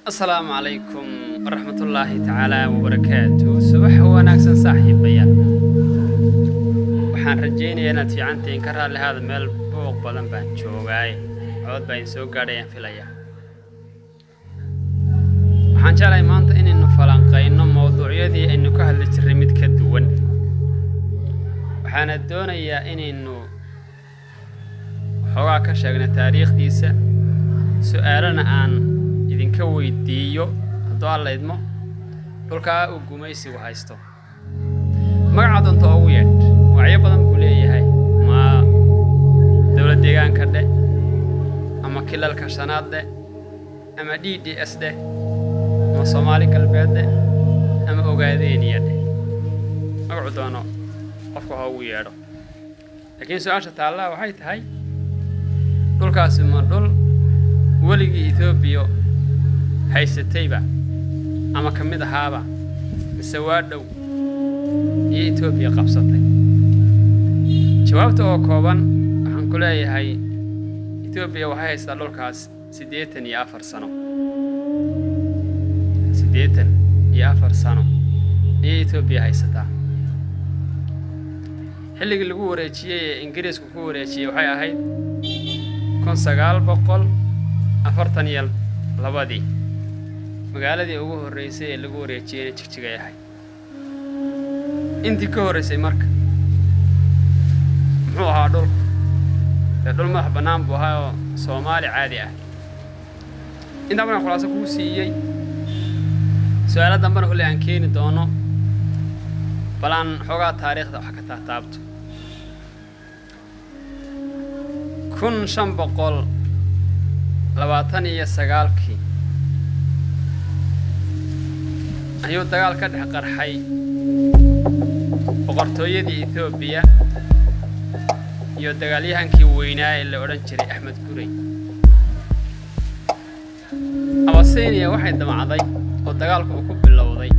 السلام عليكم ورحمة الله تعالى وبركاته. صباح وناكسن صاحب بيان. waxaan rajeynayaa inaad fiicantiin ka raali hada meel buuq badan baan joogay cod baan soo gaadhay filaya waxaan jeclahay maanta inaynu falanqeyno mowduucyadii aynu ka hadli jirnay mid ka duwan waxaan doonayaa inaynu xogaa ka sheegno taariikhdiisa su'aalana aan idinka weydiiyo haddii alla idmo dhulka uu gumaysigu haysto magaca doonto ugu yeedh wacyo badan buu leeyahay ma dawlad deegaanka dhe ama kilalka shanaad dhe ama DDS dhe ama Soomaali galbeed dhe ama Ogaadeniya dhe magacu doono qofka ugu yeedho laakiin su'aasha taala waxay tahay dhulkaasi ma dhul waligii Itoobiya haysatayba ama kamid ahaaba mise waa dhow iyo Itoobiya qabsatay jawaabta oo kooban waxaan ku leeyahay Itoobiya waxay haystaa dhulkaas 84 sano 84 sano ee Itoobiya haysataa xilligii lagu wareejiyay Ingiriisku ku wareejiyay waxay ahayd 1942 magaaladii ugu horeysay ee lagu wareejiyay Jigjiga yahay intii ka horeysay marka muxuu ahaa dhul madax bannaan buu ahaa oo Soomaali caadi ah inta markaan khulaasa ku siiyay su'aalo dambana kulli aan keeni doono balan xogaa taariikhda wax ka taabto 1529 ayuu dagaal ka dhex qarxay boqortooyadii Itoobiya iyo dagaalyahankii weynaa ee la oran jiray Axmed Gurey Abyssinia waxay damacday oo dagaalku ku bilowday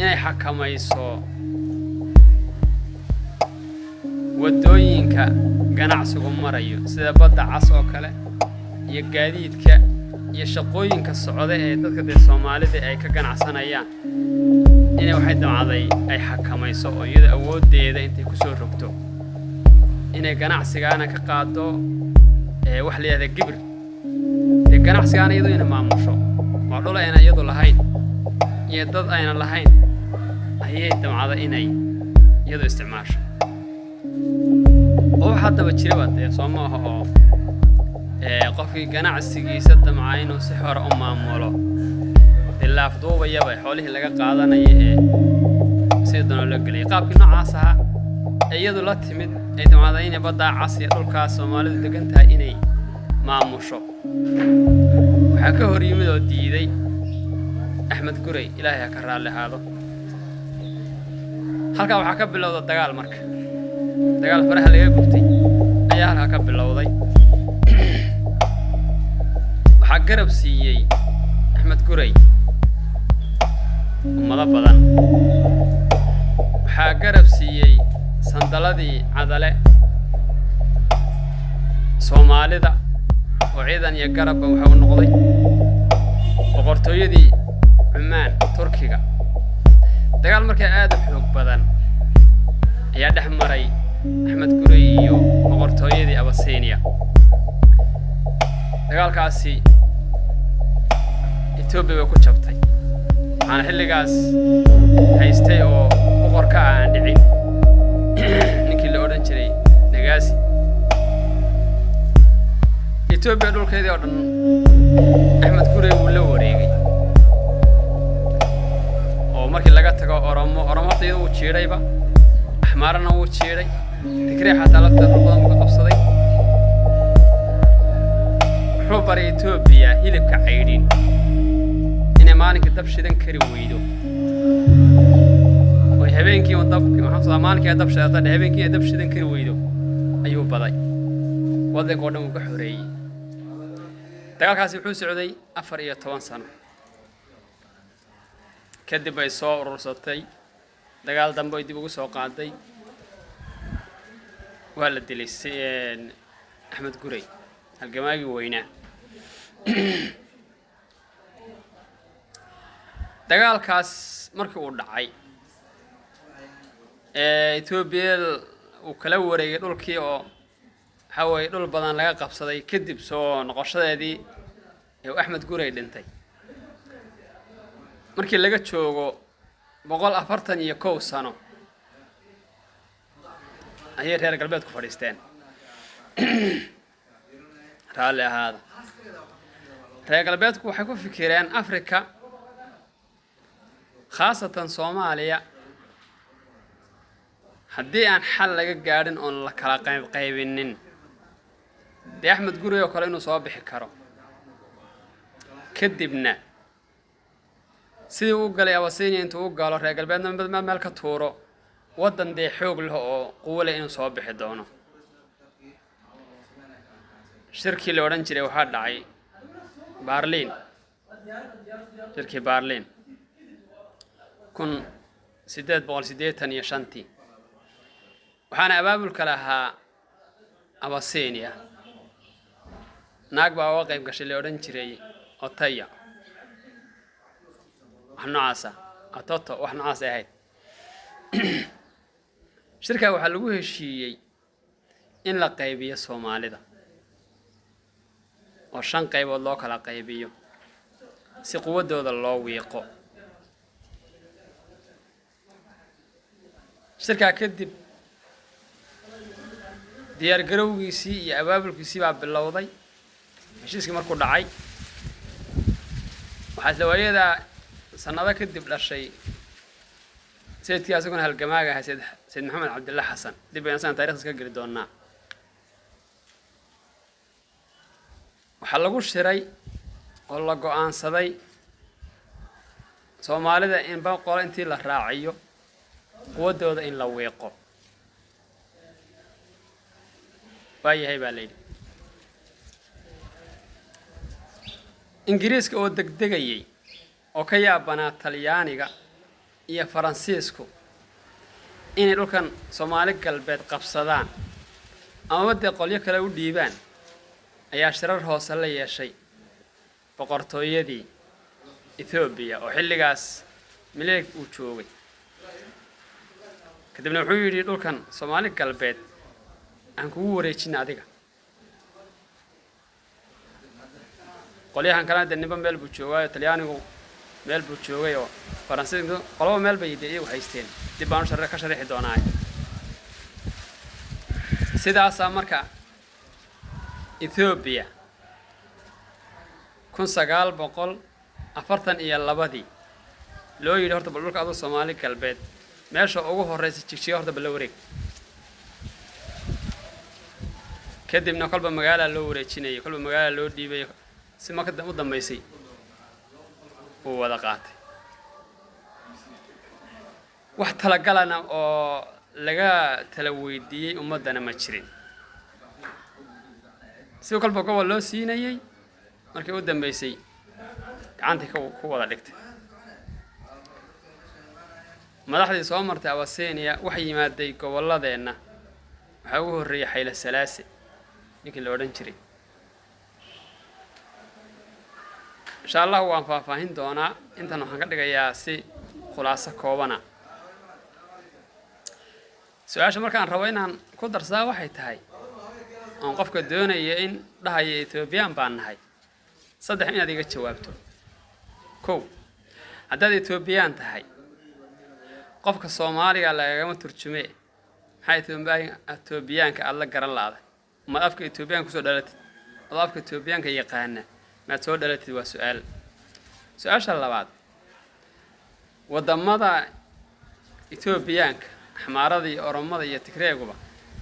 inay xakamayso wadooyinka ganacsigu marayo sida badda cas oo kale iyo gaadiidka iyo shaqooyinka socda ee dadka Soomaalida ay ka ganacsanayaan inay waxay damacday ay xakamayso oo iyada awoodeeda intay ku soo rogto inay ganacsigaana ka qaado wax la yiraahdo gibir ee ganacsigaana iyadu inay maamusho waa dhul ayna iyadu lahayn iyo dad ayna lahayn ayay damacday inay iyadu isticmaasho oo hadaba jiraba Soomaha oo qofkii ganacsigiisa damcay inuu si xor ah u maamulo ilaaf duubayaba xoolihii laga qaadanayay sidoo la galay qaabkii noocaas ah iyadu la timid ay damacday inay badda cas iyo dhulka Soomaalidu degan tahay inay maamusho waxa ka hor yimid oo diiday Axmed Gurey Ilaahay ka raali ahaado halka waxa ka bilowday dagaal marka dagaal faraha laga gubtay ayaa halka ka bilowday waxa garab siiyay Axmed Gurey ummado badan waxa garab siiyay sandaladii cadale Soomaalida oo ciidan iyo garab waxa uu noqday boqortooyadii Cumaan Turkiga dagaal markay aad u xoog badan ayaa dhex maray Axmed Gurey iyo boqortooyadii Abyssinia dagaalkaasi Itoobiya ku jabtay waxaana xilligaas haystay oo boqorka aan dhicin ninkii la oran jiray Nagaasi Itoobiya dhulkeedii oo dhan Axmed Gurey uu la wareegay oo markii laga tago Oromo iyadoo uu jiirayba Axmaarna uu jiiray Tigray xataa lafta badan ku qabsaday wuxuu baray Itoobiya hilibka caydin inay maalinka dab shidan kari weydo oo habeenkii uu dabkii maxaa soo maalinka dab shidata habeenkii dab shidan kari weydo ayuu baday waddanka oo dhan uu ka xoreeyay dagaalkaasi wuxuu socday 14 sano kadib ay soo urursatay dagaal dambe ay dib ugu soo qaaday waa la dilay Axmed Gurey halgamaagii weynaa dagaalkaas markii uu dhacay Ethiopia uu kala wareegay dhulkii oo waxa way dhul badan laga qabsaday kadib soo noqoshadeedii ee Axmed Gurey dhintay markii laga joogo 141 sano ayay reer galbeedku fadhiisteen raalli ahaada reer galbeedku waxay ku fikireen Afrika khaasatan Soomaaliya haddii aan xal laga gaadhin oo la kala qaybinin de Axmed Gurey oo kale inuu soo bixi karo kadibna sidii uu galay Abasinia intuu u galo reer galbeedna meel ka tuuro wadan de xoog leh oo quwad leh inuu soo bixi doono shirkii la oran jiray waxa dhacay Berlin shirkii Berlin 1885 waxaana abaabulka lahaa Abasinia naag baa uga qayb gashay la oran jiray Otaya waxnaasa atoto waxnaas ahayd shirka waxa lagu heshiiyay in la qaybiyo Soomaalida oo 5 qaybood loo kala qaybiyo si quwadooda loo wiiqo shirka kadib diyaar garowgiisii iyo abaabulkiisii baa bilowday heshiiskii markuu dhacay waxa la waayada sanado kadib dhashay sayidkii asaguna halgamaaga ahaa Sayid Maxamed Cabdullaahi Xasan dib ayaan san taariikhda ka geli doonaa waxa lagu shiray oo la go'aansaday Soomaalida in boqol intii la raaciyo quwadooda in la weeqo waayahay baa leeyahay Ingiriiska oo degdegayay oo ka yaabanaa Talyaaniga iyo Faransiisku inay dhulkan Soomaali galbeed qabsadaan ama wada qolyo kale u dhiibaan ayaa shirar hoose la yeeshay boqortooyadii Ethiopia oo xilligaas milig uu joogay kadibna wuxuu yiri dhulkan Soomaali galbeed aan kugu wareejin adiga qolyahan kala dadniba meel buu joogay Talyaanigu meel buu joogay oo Faransiisku qolaba meel bay iyagu haysteen dib baan ka sharixi doonaa sidaas marka Ethiopia 1942 loo yiri horta dhulka adu Soomaali galbeed meesha ugu horeysay jigjiga horta bal wareeg kadibna kolba magaala loo wareejinay kolba magaala loo dhiibay si marka u dambeysay oo wada qaatay wax tala galana oo laga tala weydiiyay ummadana ma jirin si kolba gobol loo siinayay markii u dambeysay gacanta ku wada dhigtay madaxdii soo martay Abasinia waxay yimaaday goboladeena waxa ugu horeeyay Hayle Salaase ninkii la oran jiray insha Allah waan faahfaahin doonaa intan waxaan ka dhigayaa si khulaaso koobana su'aasha markaan rabo inaan ku darsaa waxay tahay aan qofka doonaya in dhahayo Ethiopian baan nahay saddex inaad iga jawaabto kow haddaad Ethiopian tahay qofka Soomaaliga lagama turjume maxay Ethiopianka aad la garan laaday ma afka Ethiopian ku soo dhalatay afka Ethiopianka yaqaana ma soo dhalatay waa su'aasha labaad wadamada Ethiopianka xamaarada iyo Oromada iyo Tigreeguba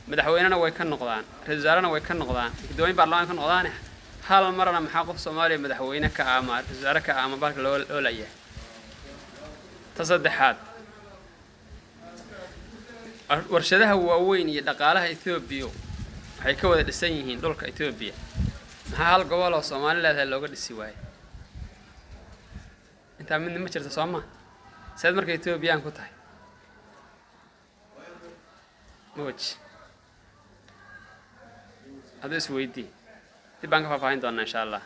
madaxweynena way ka noqdaan ra'iisul wasaarena way ka noqdaan gudoomiye baarlamaanka ka noqdaan hal marna maxaa qof Soomaaliya madaxweyne ka ama ra'iisul wasaare ka ama balka loo leeyahay tasaddexaad warshadaha waaweyn iyo dhaqaalaha Ethiopia waxay ka wada dhisan yihiin dhulka Ethiopia maxaa hal gobol oo Soomaaliland looga dhisi waayay inta mid ma jirto Soomaa saad markay Ethiopian ku tahay موج هذا اسويدي تبان كفاين دونا إن شاء الله.